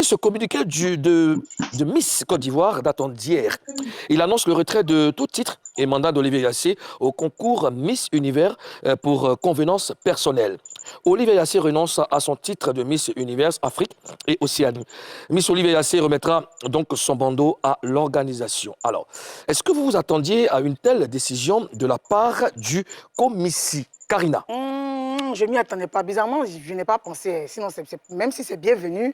ce communiqué de Miss Côte d'Ivoire datant d'hier. Il annonce le retrait de tout titre et mandat d'Olivier Yassé au concours Miss Univers pour convenance personnelle. Olivier Yassé renonce à son titre de Miss Univers Afrique et Océanie. Miss Olivier Yassé remettra donc son bandeau à l'organisation. Alors, est-ce que vous vous attendiez à une telle décision de la part du commissi Karina? Je ne m'y attendais pas. Bizarrement, je n'ai pas pensé. Sinon, même si c'est bienvenu,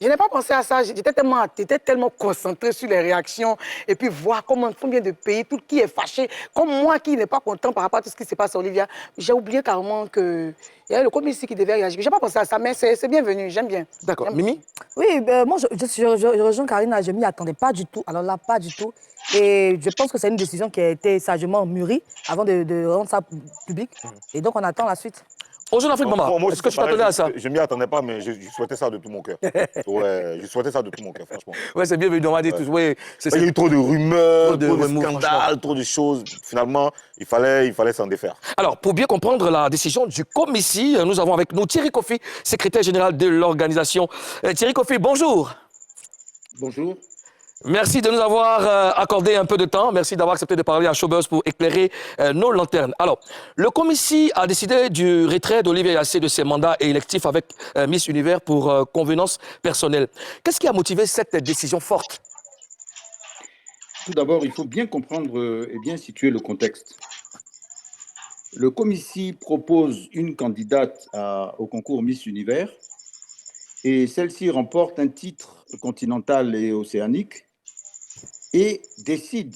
je n'ai pas pensé à ça. J'étais tellement concentré sur les réactions et puis voir combien de pays, tout qui est fâché, comme moi qui n'est pas content par rapport à tout ce qui se passe à Olivia. J'ai oublié carrément qu'il y avait le commissaire qui devait réagir. Je n'ai pas pensé à ça, mais c'est bienvenu. J'aime bien. D'accord. Mimi? Oui, moi, je rejoins Karina. Je ne m'y attendais pas du tout. Alors là, pas du tout. Et je pense que c'est une décision qui a été sagement mûrie avant de rendre ça public. Et donc, on attend la suite. Au Jeune Afrique, maman, est-ce que tu t'attendais à ça? Je ne m'y attendais pas, mais je souhaitais ça de tout mon cœur. Ouais, je souhaitais ça de tout mon cœur, franchement. Ouais, c'est bienvenu, on va dire tous. Ouais, il y a eu trop de rumeurs, trop de scandales, trop de choses. Finalement, il fallait s'en défaire. Alors, pour bien comprendre la décision du commissi, nous avons avec nous Thierry Kofi, secrétaire général de l'organisation. Thierry Kofi, bonjour. Bonjour. Merci de nous avoir accordé un peu de temps. Merci d'avoir accepté de parler à Showbuzz pour éclairer nos lanternes. Alors, le commissi a décidé du retrait d'Olivier Yassé de ses mandats électifs avec Miss Univers pour convenance personnelle. Qu'est-ce qui a motivé cette décision forte? Tout d'abord, il faut bien comprendre et bien situer le contexte. Le commissi propose une candidate au concours Miss Univers et celle-ci remporte un titre continental et océanique et décide,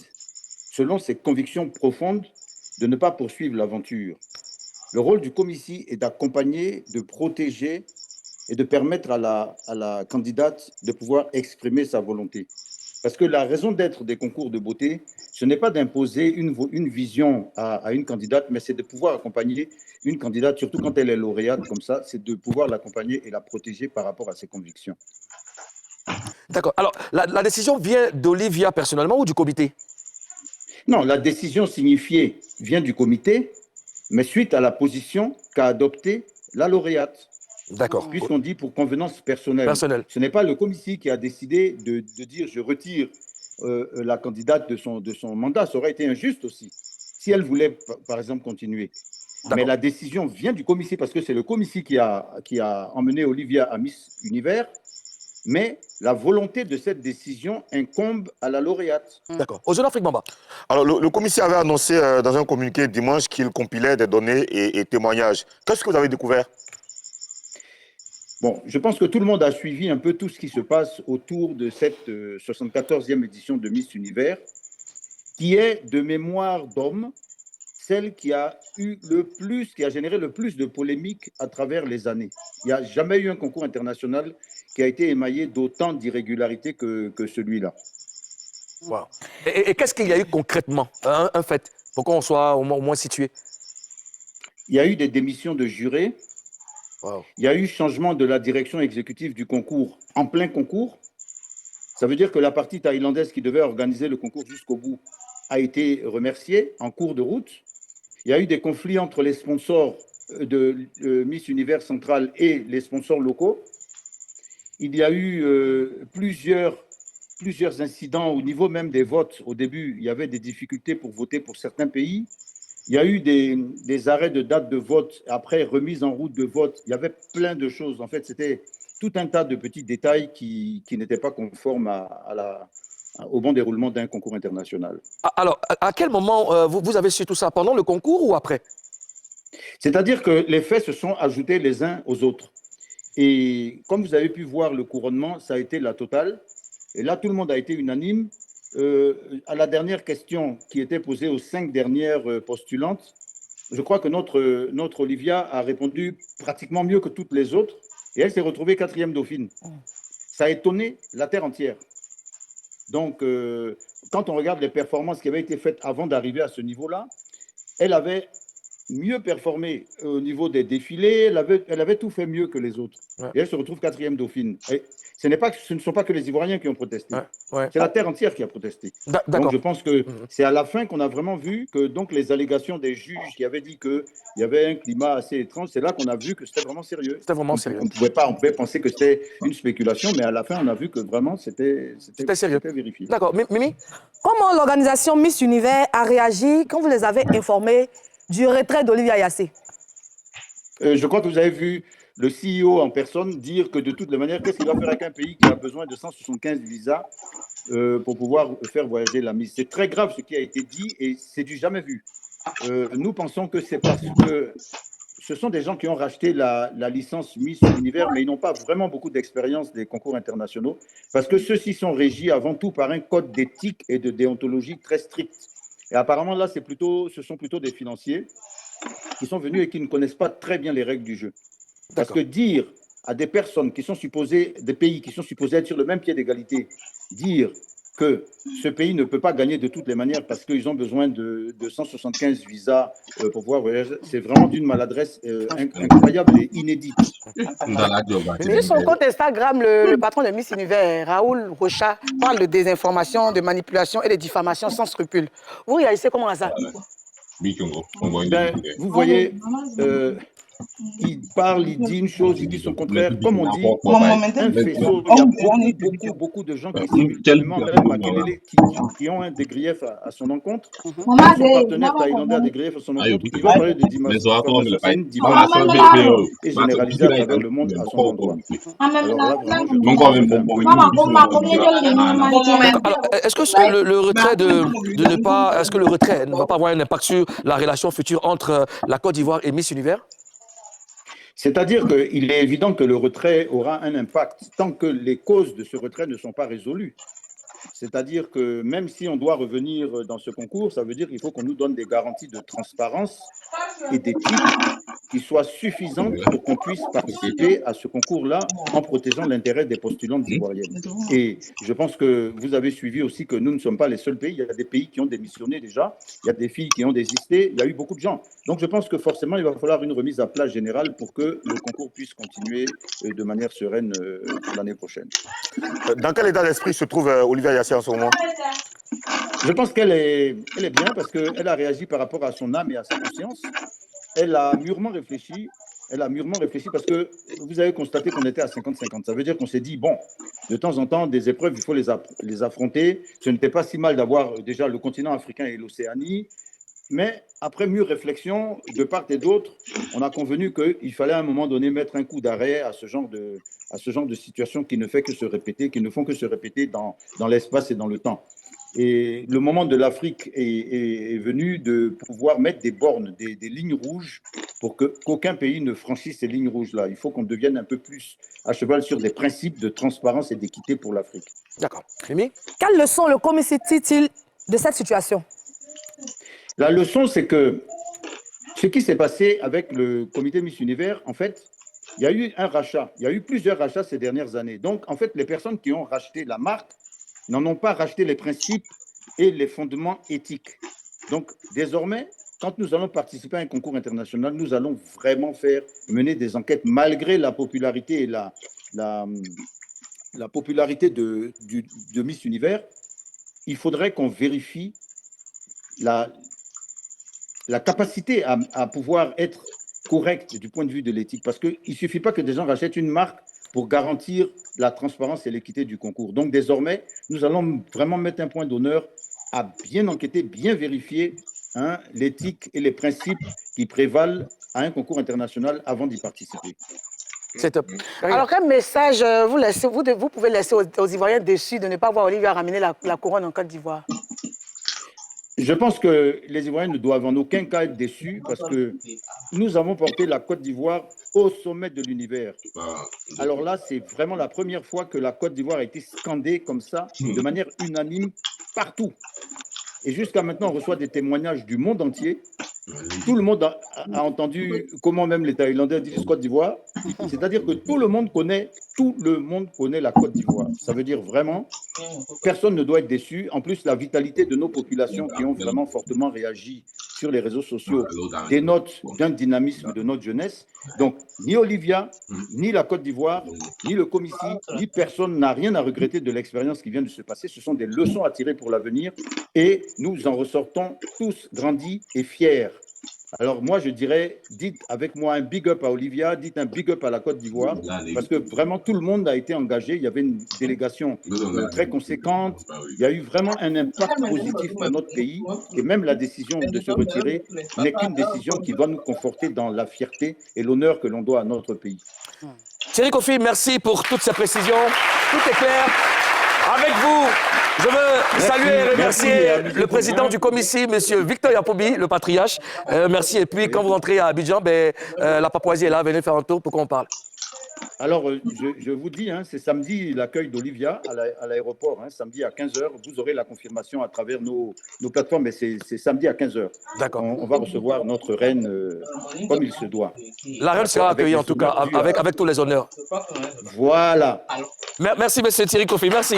selon ses convictions profondes, de ne pas poursuivre l'aventure. Le rôle du commissi est d'accompagner, de protéger et de permettre à la candidate de pouvoir exprimer sa volonté. Parce que la raison d'être des concours de beauté, ce n'est pas d'imposer une vision à une candidate, mais c'est de pouvoir accompagner une candidate, surtout quand elle est lauréate comme ça, c'est de pouvoir l'accompagner et la protéger par rapport à ses convictions. D'accord. Alors, la décision vient d'Olivia personnellement ou du comité? Non, la décision signifiée vient du comité, mais suite à la position qu'a adoptée la lauréate. D'accord. Puisqu'on dit pour convenance personnelle. Ce n'est pas le commissi qui a décidé de dire je retire la candidate de son mandat. Ça aurait été injuste aussi, si elle voulait, par exemple, continuer. Mais la décision vient du commissi, parce que c'est le commissi qui a emmené Olivia à Miss Univers. Mais la volonté de cette décision incombe à la lauréate. D'accord. Au Jeune Afrique, Bamba. Alors, le commissaire avait annoncé dans un communiqué dimanche qu'il compilait des données et témoignages. Qu'est-ce que vous avez découvert? Bon, je pense que tout le monde a suivi un peu tout ce qui se passe autour de cette 74e édition de Miss Univers, qui est, de mémoire d'homme, celle qui a généré le plus de polémiques à travers les années. Il n'y a jamais eu un concours international qui a été émaillé d'autant d'irrégularités que celui-là. Wow. Et qu'est-ce qu'il y a eu concrètement, un fait, pour qu'on soit au moins situé? Il y a eu des démissions de jurés. Wow. Il y a eu changement de la direction exécutive du concours en plein concours. Ça veut dire que la partie thaïlandaise qui devait organiser le concours jusqu'au bout a été remerciée en cours de route. Il y a eu des conflits entre les sponsors de Miss Univers Central et les sponsors locaux. Il y a eu plusieurs incidents au niveau même des votes. Au début, il y avait des difficultés pour voter pour certains pays. Il y a eu des arrêts de date de vote, après remise en route de vote. Il y avait plein de choses. En fait, c'était tout un tas de petits détails qui n'étaient pas conformes au bon déroulement d'un concours international. Alors, à quel moment vous avez su tout ça? Pendant le concours ou après? C'est-à-dire que les faits se sont ajoutés les uns aux autres. Et comme vous avez pu voir, le couronnement, ça a été la totale. Et là, tout le monde a été unanime. À la dernière question qui était posée aux 5 dernières postulantes, je crois que notre Olivia a répondu pratiquement mieux que toutes les autres. Et elle s'est retrouvée 4e dauphine. Ça a étonné la terre entière. Donc, quand on regarde les performances qui avaient été faites avant d'arriver à ce niveau-là, elle avait mieux performé au niveau des défilés, elle avait tout fait mieux que les autres. Ouais. Et elle se retrouve 4e dauphine. Et ce ne sont pas que les Ivoiriens qui ont protesté. Ouais. C'est la terre entière qui a protesté. Donc, D'accord. je pense que c'est à la fin qu'on a vraiment vu que donc les allégations des juges qui avaient dit qu'il y avait un climat assez étrange, c'est là qu'on a vu que c'était vraiment sérieux. C'était vraiment sérieux. On pouvait penser que c'était une spéculation, mais à la fin, on a vu que vraiment c'était sérieux. C'était vérifié. D'accord. Mimi? Comment l'organisation Miss Univers a réagi quand vous les avez informés du retrait d'Olivia Yassé? Je crois que vous avez vu le CEO en personne dire que de toutes les manières, qu'est-ce qu'il va faire avec un pays qui a besoin de 175 visas pour pouvoir faire voyager la Miss. C'est très grave ce qui a été dit et c'est du jamais vu. Nous pensons que c'est parce que ce sont des gens qui ont racheté la licence Miss Univers, mais ils n'ont pas vraiment beaucoup d'expérience des concours internationaux, parce que ceux-ci sont régis avant tout par un code d'éthique et de déontologie très strict. Et apparemment, là, ce sont plutôt des financiers qui sont venus et qui ne connaissent pas très bien les règles du jeu. Parce que dire à des personnes qui sont supposées, des pays qui sont supposés être sur le même pied d'égalité, dire que ce pays ne peut pas gagner de toutes les manières parce qu'ils ont besoin de 175 visas pour pouvoir voyager, c'est vraiment d'une maladresse incroyable et inédite. Sur son compte Instagram, le patron de Miss Univers, Raoul Rocha, parle de désinformation, de manipulation et de diffamation sans scrupules. Vous réagissez comment à ça? Ben, vous voyez, il parle, il dit une chose, il dit son contraire. Comme on dit, un faisceau, il y a beaucoup de gens qui simultanément, même Makelele, qui ont des griefs à son encontre. Son partenaire thaïlandais a des griefs à son encontre. Il va parler de diffamation. C'est une diffamation et généralisée à travers le monde à son endroit. Alors là, vraiment, je Alors, est-ce que le retrait est-ce que le retrait ne va pas avoir un impact sur la relation future entre la Côte d'Ivoire et Miss Univers? C'est-à-dire qu'il est évident que le retrait aura un impact tant que les causes de ce retrait ne sont pas résolues. C'est-à-dire que même si on doit revenir dans ce concours, ça veut dire qu'il faut qu'on nous donne des garanties de transparence et d'éthique qui soient suffisantes pour qu'on puisse participer à ce concours-là en protégeant l'intérêt des postulantes ivoiriennes. Et je pense que vous avez suivi aussi que nous ne sommes pas les seuls pays. Il y a des pays qui ont démissionné déjà, il y a des filles qui ont désisté, il y a eu beaucoup de gens. Donc je pense que forcément, il va falloir une remise à plat générale pour que le concours puisse continuer de manière sereine l'année prochaine. Dans quel état d'esprit se trouve Olivia Yassé en ce moment? Je pense qu'elle est bien parce qu'elle a réagi par rapport à son âme et à sa conscience. Elle a mûrement réfléchi. Parce que vous avez constaté qu'on était à 50-50. Ça veut dire qu'on s'est dit, bon, de temps en temps, des épreuves, il faut les affronter. Ce n'était pas si mal d'avoir déjà le continent africain et l'Océanie. Mais après mûre réflexion, de part et d'autre, on a convenu qu'il fallait à un moment donné mettre un coup d'arrêt à ce genre de situation qui ne font que se répéter dans l'espace et dans le temps. Et le moment de l'Afrique est venu de pouvoir mettre des bornes, des lignes rouges pour qu'aucun pays ne franchisse ces lignes rouges-là. Il faut qu'on devienne un peu plus à cheval sur des principes de transparence et d'équité pour l'Afrique. D'accord. Mimi? Quelle leçon le commissaire tire-t-il de cette situation? La leçon, c'est que ce qui s'est passé avec le comité Miss Univers, en fait, il y a eu un rachat. Il y a eu plusieurs rachats ces dernières années. Donc, en fait, les personnes qui ont racheté la marque n'en ont pas racheté les principes et les fondements éthiques. Donc, désormais, quand nous allons participer à un concours international, nous allons vraiment mener des enquêtes malgré la popularité et la popularité de Miss Univers. Il faudrait qu'on vérifie la capacité à pouvoir être correct du point de vue de l'éthique. Parce qu'il ne suffit pas que des gens rachètent une marque pour garantir la transparence et l'équité du concours. Donc désormais, nous allons vraiment mettre un point d'honneur à bien enquêter, bien vérifier l'éthique et les principes qui prévalent à un concours international avant d'y participer. C'est top. Alors, quel message vous pouvez laisser aux Ivoiriens déçus de ne pas voir Olivia ramener la couronne en Côte d'Ivoire? Je pense que les Ivoiriens ne doivent en aucun cas être déçus parce que nous avons porté la Côte d'Ivoire au sommet de l'univers. Alors là, c'est vraiment la première fois que la Côte d'Ivoire a été scandée comme ça, de manière unanime, partout. Et jusqu'à maintenant, on reçoit des témoignages du monde entier. Tout le monde a entendu comment même les Thaïlandais disent Côte d'Ivoire. C'est-à-dire que tout le monde connaît la Côte d'Ivoire. Ça veut dire vraiment, personne ne doit être déçu. En plus, la vitalité de nos populations qui ont vraiment fortement réagi sur les réseaux sociaux dénote d'un dynamisme de notre jeunesse. Donc, ni Olivia, ni la Côte d'Ivoire, ni le Comici, ni personne n'a rien à regretter de l'expérience qui vient de se passer. Ce sont des leçons à tirer pour l'avenir et nous en ressortons tous grandis et fiers. Alors moi, je dirais, dites avec moi un big up à Olivia, dites un big up à la Côte d'Ivoire, parce que vraiment tout le monde a été engagé. Il y avait une délégation très conséquente. Il y a eu vraiment un impact positif pour notre pays. Et même la décision de se retirer n'est qu'une décision qui doit nous conforter dans la fierté et l'honneur que l'on doit à notre pays. Thierry Kofi, merci pour toutes ces précisions. Tout est clair. Avec vous, je veux saluer et remercier le président du Comici, M. Victor Yapoubi, le patriarche. Merci. Et puis, quand vous rentrez à Abidjan, la Papouasie est là. Venez faire un tour pour qu'on parle. Alors, je vous dis, hein, c'est samedi l'accueil d'Olivia à l'aéroport, hein, samedi à 15h. Vous aurez la confirmation à travers nos plateformes, mais c'est samedi à 15h. D'accord. On va recevoir notre reine comme il se doit. La reine sera accueillie en tout cas, avec tous les honneurs. Voilà. Merci, M. Thierry Kofi. Merci.